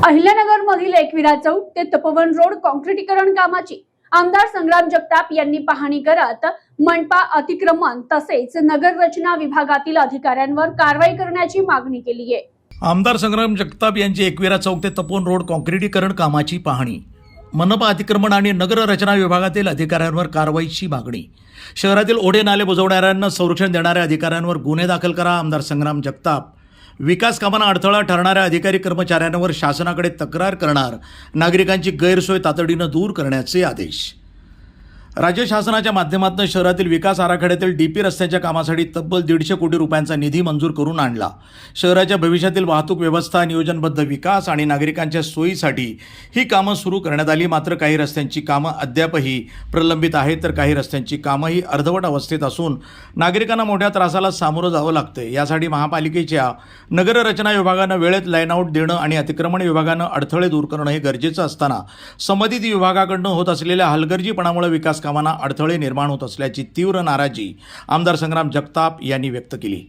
अहिल्यानगर मधील एकविरा चौक ते तपोवन रोड काँक्रिटीकरण कामाची आमदार संग्राम जगताप यांनी पाहणी करत मनपा अतिक्रमण तसेच नगर रचना विभागातील अधिकाऱ्यांवर कारवाई करण्याची मागणी केली आहे। आमदार संग्राम जगताप यांची एकविरा चौक ते तपोवन रोड काँक्रिटीकरण कामाची पाहणी, मनपा अतिक्रमण आणि नगर रचना विभागातील अधिकाऱ्यांवर कारवाईची मागणी, शहरातील ओढे नाले बुजवणाऱ्यांना संरक्षण देणाऱ्या अधिकाऱ्यांवर गुन्हे दाखल करा। आमदार संग्राम जगताप विकास कामांना अडथळा ठरणाऱ्या अधिकारी कर्मचाऱ्यांवर शासनाकडे तक्रार करणार, नागरिकांची गैरसोय तातडीनं दूर करण्याचे आदेश। राज्य शासनाच्या माध्यमातून शहरातील विकास आराखड्यातील डीपी रस्त्याच्या कामासाठी तब्बल 150 कोटी रुपयांचा निधी मंजूर करून आणला। शहराच्या भविष्यातील वाहतूक व्यवस्था, नियोजनबद्ध विकास आणि नागरिकांच्या सोयीसाठी ही कामं सुरू करण्यात आली। मात्र काही रस्त्यांची कामं अद्यापही प्रलंबित आहेत, तर काही रस्त्यांची कामंही अर्धवट अवस्थेत असून नागरिकांना मोठ्या त्रासाला सामोरं जावं लागतंय। यासाठी महापालिकेच्या नगर रचना विभागानं वेळेत लाईन आउट देणं आणि अतिक्रमण विभागानं अडथळे दूर करणं हे गरजेचं असताना संबंधित विभागाकडून होत असलेल्या हलगर्जीपणामुळे विकास कामांना अडथळे निर्माण होत असल्याची तीव्र नाराजी आमदार संग्राम जगताप यांनी व्यक्त केली।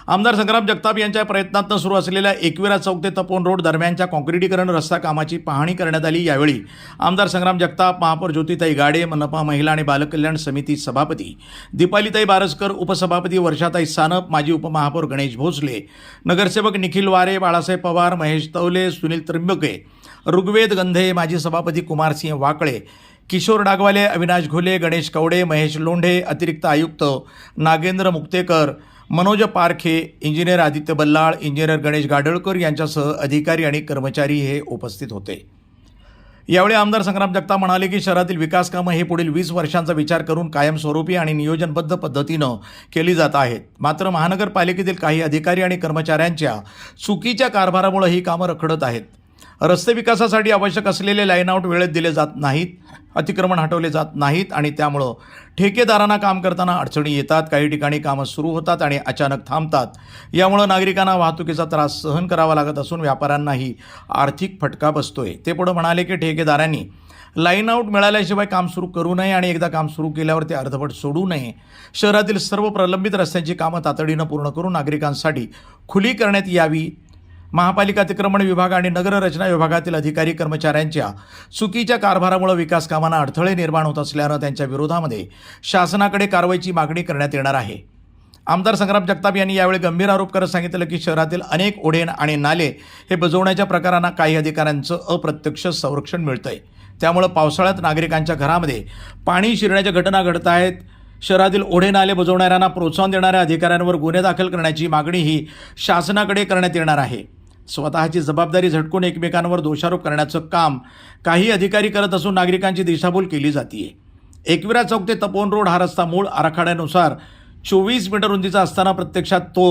आमदार संग्राम जगताप यांच्या प्रयत्नातून सुरू असलेल्या एकविरा चौक ते तपोवन रोड दरम्यानच्या काँक्रिटीकरण रस्ता कामाची पाहणी करण्यात आली। यावेळी आमदार संग्राम जगताप, महापौर ज्योतिताई गाडे, मनपा महिला आणि बालकल्याण समिती सभापती दीपालीताई बारसकर, उपसभापती वर्षाताई सानप, माजी उपमहापौर गणेश भोसले, नगरसेवक निखिल वारे, बाळासाहेब पवार, महेश तवले, सुनील त्र्यंबके, ऋग्वेद गंधे, माजी सभापती कुमारसिंह वाकळे, किशोर डागवाले, अविनाश घोले, गणेश कवडे, महेश लोंढे, अतिरिक्त आयुक्त नागेंद्र मुक्तेकर, मनोज पारखे, इंजिनियर आदित्य बल्लाळ, इंजिनियर गणेश गाडळकर यांच्यासह अधिकारी आणि कर्मचारी हे उपस्थित होते। यावेळी आमदार संग्राम जगताप म्हणाले की शहरातील विकास कामं हे पुढील 20 वर्षांचा विचार करून कायमस्वरूपी आणि नियोजनबद्ध पद्धतीनं केली जात आहेत। मात्र महानगरपालिकेतील काही अधिकारी आणि कर्मचाऱ्यांच्या चुकीच्या कारभारामुळे ही कामं रखडत आहेत। रस्ते विकासासाठी आवश्यक असलेले लाईन आउट वेळेत दिले जात नाहीत, अतिक्रमण हटवले जात नाहीत आणि त्यामुळं ठेकेदारांना काम करताना अडचणी येतात। काही ठिकाणी कामं सुरू होतात आणि अचानक थांबतात। यामुळं नागरिकांना वाहतुकीचा त्रास सहन करावा लागत असून व्यापाऱ्यांनाही आर्थिक फटका बसतोय। ते पुढे म्हणाले की ठेकेदारांनी लाईन आउट मिळाल्याशिवाय काम सुरू करू नये आणि एकदा काम सुरू केल्यावर ते अर्धवट सोडू नये। शहरातील सर्व प्रलंबित रस्त्यांची कामं तातडीनं पूर्ण करून नागरिकांसाठी खुली करण्यात यावी। महापालिका अतिक्रमण विभाग आणि नगर रचना विभागातील अधिकारी कर्मचाऱ्यांच्या चुकीच्या कारभारामुळे विकास कामांना अडथळे निर्माण होत असल्यानं त्यांच्या विरोधामध्ये शासनाकडे कारवाईची मागणी करण्यात येणार आहे। आमदार संग्राम जगताप यांनी यावेळी गंभीर आरोप करत सांगितलं की शहरातील अनेक ओढे आणि नाले हे बुजवण्याच्या प्रकारांना काही अधिकाऱ्यांचं अप्रत्यक्ष संरक्षण मिळतंय। त्यामुळे पावसाळ्यात नागरिकांच्या घरामध्ये पाणी शिरण्याच्या घटना घडत आहेत। शहरातील ओढे नाले बुजवणाऱ्यांना प्रोत्साहन देणाऱ्या अधिकाऱ्यांवर गुन्हे दाखल करण्याची मागणीही शासनाकडे करण्यात येणार आहे। स्वतःची जबाबदारी झटकून एकमेकांवर दोषारोप करण्याचं काम काही अधिकारी करत असून नागरिकांची दिशाभूल केली जाते। एकविरा चौक ते तपोवन रोड हा रस्ता मूळ आराखड्यानुसार 24 मीटर उंचीचा असताना प्रत्यक्षात तो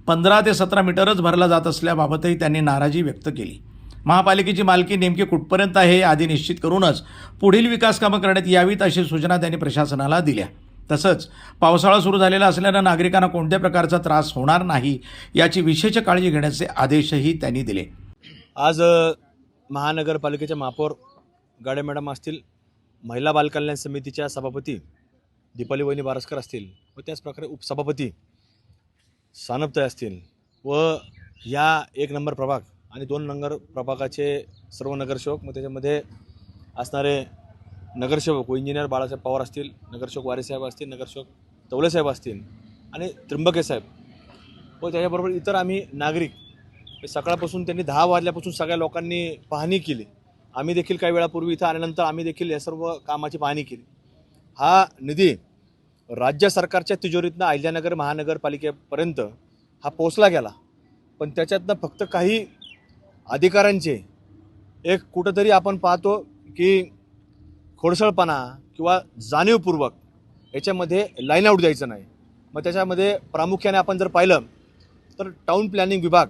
15 ते 17 मीटरच भरला जात असल्याबाबतही त्यांनी नाराजी व्यक्त केली। महापालिकेची मालकी नेमकी कुठपर्यंत आहे आधी निश्चित करूनच पुढील विकास कामं करण्यात यावीत अशी सूचना त्यांनी प्रशासनाला दिल्या। तसंच पावसाळा सुरू झालेला असल्यानं नागरिकांना कोणत्या प्रकारचा त्रास होणार नाही याची विशेष काळजी घेण्याचे आदेशही त्यांनी दिले। आज महानगरपालिकेच्या महापौर गाडे मॅडम असतील, महिला बालकल्याण समितीच्या सभापती दीपाली वहिनी बारसकर असतील व त्याचप्रकारे उपसभापती सानपताई असतील व या 1 नंबर प्रभाग आणि 2 नंबर प्रभागाचे सर्व नगरसेवक, मग त्याच्यामध्ये असणारे नगरसेवक व इंजिनियर बाळासाहेब पवार असतील, नगरसेवक वारेसाहेब असतील, नगरसेवक तवलेसाहेब असतील आणि त्र्यंबके साहेब व त्याच्याबरोबर इतर आम्ही नागरिक सकाळपासून त्यांनी 10 वाजल्यापासून सगळ्या लोकांनी पाहणी केली। आम्ही देखील काही वेळापूर्वी इथं आल्यानंतर आम्ही देखील या सर्व कामाची पाहणी केली। हा निधी राज्य सरकारच्या तिजोरीतनं अहिल्यानगर महानगरपालिकेपर्यंत हा पोचला गेला, पण त्याच्यातनं फक्त काही अधिकाऱ्यांचे एक कुठंतरी आपण पाहतो की खोडसळपणा किंवा जाणीवपूर्वक याच्यामध्ये लाईन आउट द्यायचं नाही। मग त्याच्यामध्ये प्रामुख्याने आपण जर पाहिलं तर टाउन प्लॅनिंग विभाग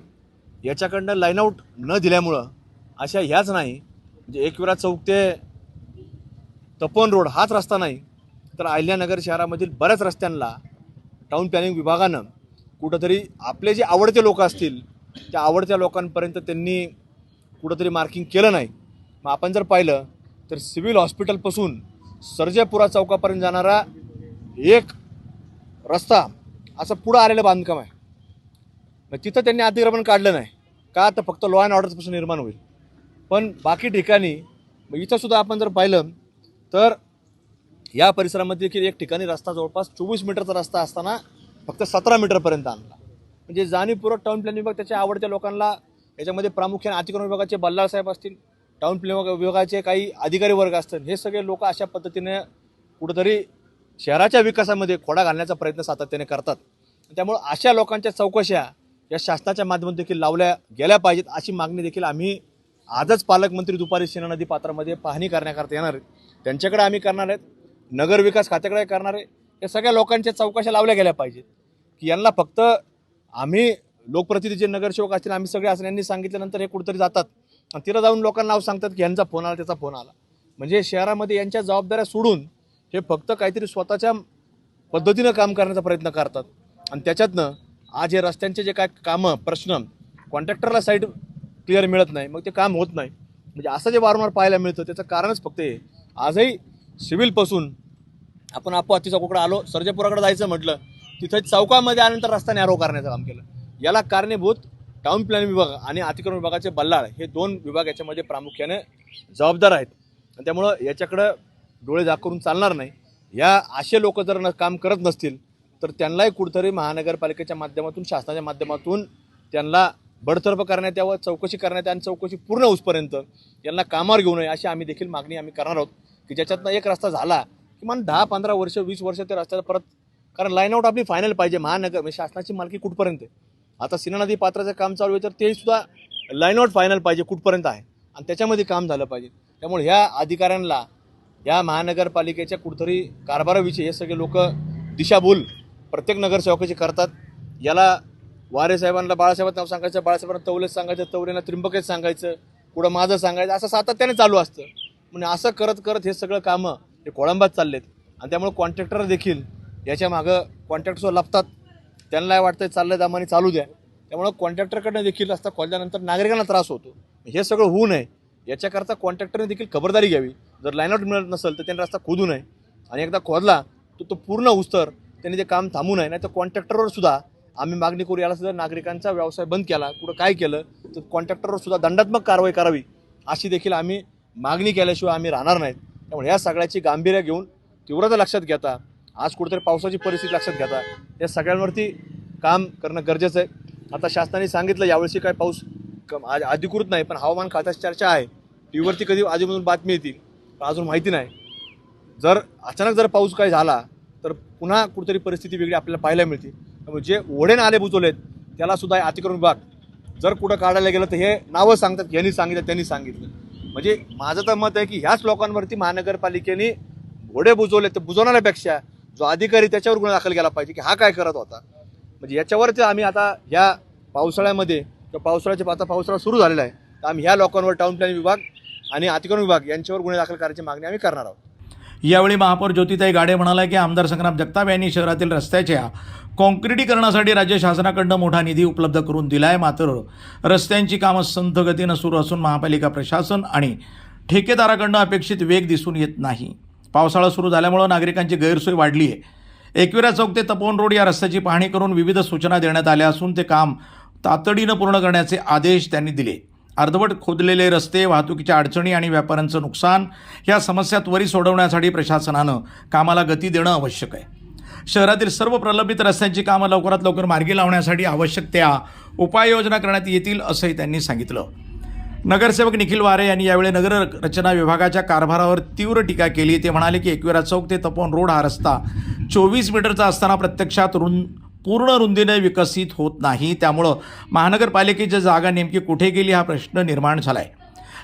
याच्याकडनं लाईन आउट न दिल्यामुळं अशा ह्याच नाही, म्हणजे एकविरा चौक ते तपोवन रोड हाच रस्ता नाही तर अहिल्यानगर शहरामधील बऱ्याच रस्त्यांना टाउन प्लॅनिंग विभागानं कुठंतरी आपले जे आवडते लोक असतील त्या आवडत्या लोकांपर्यंत त्यांनी कुठंतरी मार्किंग केलं नाही। मग आपण जर पाहिलं तर सिव्हिल हॉस्पिटलपासून सर्जेपुरा चौकापर्यंत जाणारा एक रस्ता असं पुढं आलेलं बांधकाम आहे, मग तिथं त्यांनी अतिक्रमण काढलं नाही का? तर फक्त लॉ अँड ऑर्डरपासून निर्माण होईल। पण बाकी ठिकाणी इथं सुद्धा आपण जर पाहिलं तर या परिसरामध्ये देखील एक ठिकाणी रस्ता जवळपास 24 मीटरचा रस्ता असताना फक्त 17 मीटरपर्यंत आणला. म्हणजे जाणीवपूर्वक टाउन प्लॅनिंग विभाग त्याच्या आवडत्या लोकांना याच्यामध्ये प्रामुख्याने अतिक्रमण विभागाचे बल्लाळ साहेब असतील, टाउन प्लॅनिंग विभागाचे काही अधिकारी वर्ग असतील, हे सगळे लोक अशा पद्धतीने कुठंतरी शहराच्या विकासामध्ये खोडा घालण्याचा प्रयत्न सातत्याने करतात. त्यामुळे अशा लोकांच्या चौकशा या शासनाच्या माध्यमातून देखील लावल्या गेल्या पाहिजेत, अशी मागणी देखील आम्ही आजच पालकमंत्री दुपारी सिना नदी पात्रामध्ये पाहणी करण्याकरता येणार आहेत. त्यांच्याकडे आम्ही करणार आहेत, नगर विकास खात्याकडे करणार आहे. या सगळ्या लोकांच्या चौकशा लावल्या गेल्या पाहिजेत की यांना फक्त आम्ही लोकप्रतिनिधी जे नगरसेवक असतील आम्ही सगळे असं यांनी सांगितल्यानंतर हे कुठेतरी जातात आणि तिथं जाऊन लोकांना नाव सांगतात की यांचा फोन आला त्याचा फोन आला. म्हणजे शहरामध्ये यांच्या जबाबदाऱ्या सोडून हे फक्त काहीतरी स्वतःच्या पद्धतीनं काम करण्याचा प्रयत्न करतात आणि त्याच्यातनं आज हे रस्त्यांचे जे काय कामं प्रश्न कॉन्ट्रॅक्टरला साईड क्लिअर मिळत नाही, मग ते काम होत नाही. म्हणजे असं जे वारंवार पाहायला मिळतं त्याचं कारणच फक्त हे. आजही सिव्हिलपासून आपण अतिचा कोकडा आलो, सर्जेपुराकडे जायचं म्हटलं तिथं चौकामध्ये आल्यानंतर रस्ता नॅरो करण्याचं काम केलं. याला कारणीभूत टाउन प्लॅनिंग विभाग आणि अतिक्रमण विभागाचे बल्लाळ हे दोन विभाग याच्यामध्ये प्रामुख्याने जबाबदार आहेत. आणि त्यामुळं याच्याकडं डोळे झाकून चालणार नाही. या असे लोक जर काम करत नसतील तर त्यांनाही कुठंतरी महानगरपालिकेच्या माध्यमातून शासनाच्या माध्यमातून त्यांना बडतर्फ करण्यात यावं, चौकशी करण्यात यावं आणि चौकशी पूर्ण होईपर्यंत यांना कामावर घेऊ नये अशी आम्ही देखील मागणी आम्ही करणार आहोत की ज्याच्यातनं एक रस्ता झाला किमान 10-15 वर्ष 20 वर्ष त्या रस्त्याला परत, कारण लाईन आउट आपली फायनल पाहिजे. महानगर म्हणजे शासनाची मालकी कुठपर्यंत आहे. आता सिना नदी पात्राचं काम चालू आहे तर ते सुद्धा लाईन आउट फायनल पाहिजे कुठपर्यंत आहे आणि त्याच्यामध्ये काम झालं पाहिजे. त्यामुळे ह्या अधिकाऱ्यांना या महानगरपालिकेच्या कुठंतरी कारभाराविषयी हे सगळे लोक दिशाभूल प्रत्येक नगरसेवकाची करतात. याला वारे साहेबांना बाळासाहेबांचं नाव सांगायचं, बाळासाहेबांना तवलेच सांगायचं, तवलेंना त्रिंबकेच सांगायचं, पुढं माझं सांगायचं, असं सातत्याने चालू असतं. म्हणजे असं करत करत हे सगळं कामं हे खोळंबात चाललेत आणि त्यामुळे कॉन्ट्रॅक्टर देखील याच्या मागं कॉन्ट्रॅक्टसवर लपतात. त्यांना वाटतं चाललं दामाने चालू द्या. त्यामुळं कॉन्ट्रॅक्टरकडनं देखील रस्ता खोदल्यानंतर नागरिकांना त्रास होतो. हे सगळं होऊ नये याच्याकरता कॉन्ट्रॅक्टरने देखील खबरदारी घ्यावी. जर लाईन आउट मिळत नसेल तर त्यांनी रस्ता खोदू नये आणि एकदा खोदला तर तो पूर्ण उस्तर त्यांनी ते काम थांबू नये. नाही तर कॉन्ट्रॅक्टरवर सुद्धा आम्ही मागणी करू, याला सुद्धा नागरिकांचा व्यवसाय बंद केला, कुठं काय केलं तर कॉन्ट्रॅक्टरवर सुद्धा दंडात्मक कारवाई करावी अशी देखील आम्ही मागणी केल्याशिवाय आम्ही राहणार नाहीत. त्यामुळे ह्या सगळ्याची गांभीर्य घेऊन तीव्रता लक्षात घेता, आज कुठेतरी पावसाची परिस्थिती लक्षात घेता या सगळ्यांवरती काम करणं गरजेचं आहे. आता शासनाने सांगितलं यावर्षी काय पाऊस अधिकृत नाही, पण हवामान खात्याची चर्चा आहे, टी व्हीवरती कधी आधीमधून बातमी येतील पण अजून माहिती नाही. जर अचानक जर पाऊस काय झाला तर पुन्हा कुठेतरी परिस्थिती वेगळी आपल्याला पाहायला मिळते. त्यामुळे जे ओढे नाले बुजवलेत त्याला सुद्धा अतिक्रमण विभाग जर कुठं काढायला गेलं तर हे नावं सांगतात, यांनी सांगितलं त्यांनी सांगितलं. म्हणजे माझं तर मत आहे की ह्याच लोकांवरती महानगरपालिकेने घोडे बुजवले तर बुजवणाऱ्यापेक्षा जो अधिकारी त्याच्यावर गुन्हा दाखल केला पाहिजे की हा काय करत होता. म्हणजे याच्यावरती आम्ही आता ह्या पावसाळ्यामध्ये किंवा आता पावसाळा सुरू झालेला आहे तर आम्ही ह्या लोकांवर टाउन प्लॅनिंग विभाग आणि अतिक्रमण विभाग यांच्यावर गुन्हे दाखल करण्याची मागणी आम्ही करणार आहोत. यावेळी महापौर ज्योतिताई गाडे म्हणाल्या की आमदार संग्राम जगताप यांनी शहरातील रस्त्याच्या काँक्रिटीकरणासाठी राज्य शासनाकडून मोठा निधी उपलब्ध करून दिला आहे. मात्र रस्त्यांची कामं संथ गतीनं सुरू असून महापालिका प्रशासन आणि ठेकेदाराकडून अपेक्षित वेग दिसून येत नाही. पावसाळा सुरू झाल्यामुळं नागरिकांची गैरसोय वाढली आहे. एकविरा चौक ते तपोवन रोड या रस्त्याची पाहणी करून विविध सूचना देण्यात आल्या असून ते काम तातडीनं पूर्ण करण्याचे आदेश त्यांनी दिले. अर्धवट खोदलेले रस्ते, वाहतुकीच्या अडचणी आणि व्यापाऱ्यांचं नुकसान या समस्या त्वरित सोडवण्यासाठी प्रशासनानं कामाला गती देणं आवश्यक आहे. शहरातील सर्व प्रलंबित रस्त्यांची कामं लवकरात लवकर मार्गी लावण्यासाठी आवश्यक त्या उपाययोजना करण्यात येतील असंही त्यांनी सांगितलं. नगरसेवक निखिल वारे यांनी यावेळी नगर रचना विभागाच्या कारभारावर तीव्र टीका केली. ते म्हणाले की एकविरा चौक ते तपोवन रोड हा रस्ता 24 मीटरचा असताना प्रत्यक्षात पूर्ण रुंदीने विकसित होत नाही. त्यामुळं महानगरपालिकेची जागा नेमकी कुठे गेली हा प्रश्न निर्माण झाला आहे.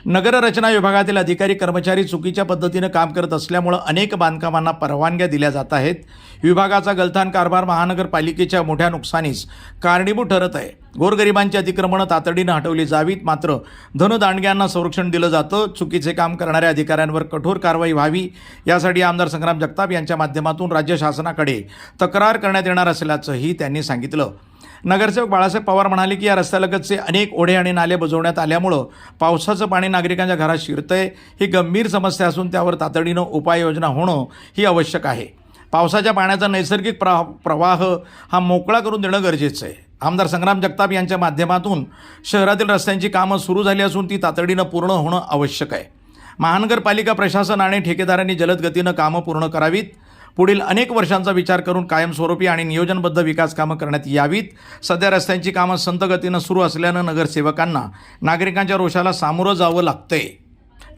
नगर रचना विभागातील अधिकारी कर्मचारी चुकीच्या पद्धतीनं काम करत असल्यामुळं अनेक बांधकामांना परवानग्या दिल्या जात आहेत. विभागाचा गलथान कारभार महानगरपालिकेच्या मोठ्या नुकसानीस कारणीभूत ठरत आहे. गोरगरिबांची अतिक्रमणं तातडीनं हटवली जावीत, मात्र धनदांडग्यांना संरक्षण दिलं जातं. चुकीचे काम करणाऱ्या अधिकाऱ्यांवर कठोर कारवाई व्हावी यासाठी आमदार संग्राम जगताप यांच्या माध्यमातून राज्य शासनाकडे तक्रार करण्यात येणार असल्याचंही त्यांनी सांगितलं. नगरसेवक बाळासाहेब पवार म्हणाले की या रस्त्यालगतचे अनेक ओढे आणि नाले बुजवण्यात आल्यामुळं पावसाचं पाणी नागरिकांच्या घरात शिरतंय. ही गंभीर समस्या असून त्यावर तातडीनं उपाययोजना होणं ही आवश्यक आहे. पावसाच्या पाण्याचा नैसर्गिक प्रवाह हा मोकळा करून देणं गरजेचं आहे. आमदार संग्राम जगताप यांच्या माध्यमातून शहरातील रस्त्यांची कामं सुरू झाली असून ती तातडीनं पूर्ण होणं आवश्यक आहे. महानगरपालिका प्रशासन आणि ठेकेदारांनी जलद गतीनं कामं पूर्ण करावीत. पुढील अनेक वर्षांचा विचार करून कायमस्वरूपी आणि नियोजनबद्ध विकास कामं करण्यात यावीत. सध्या रस्त्यांची कामं संत गतीनं सुरू असल्यानं नगरसेवकांना नागरिकांच्या रोषाला सामोरं जावं लागतंय.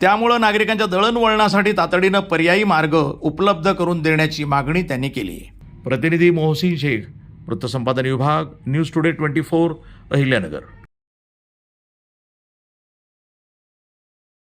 त्यामुळं नागरिकांच्या दळणवळणासाठी तातडीनं पर्यायी मार्ग उपलब्ध करून देण्याची मागणी त्यांनी केली. प्रतिनिधी मोहसिन शेख, वृत्तसंपादन विभाग, न्यूज टुडे 24, अहिल्यानगर.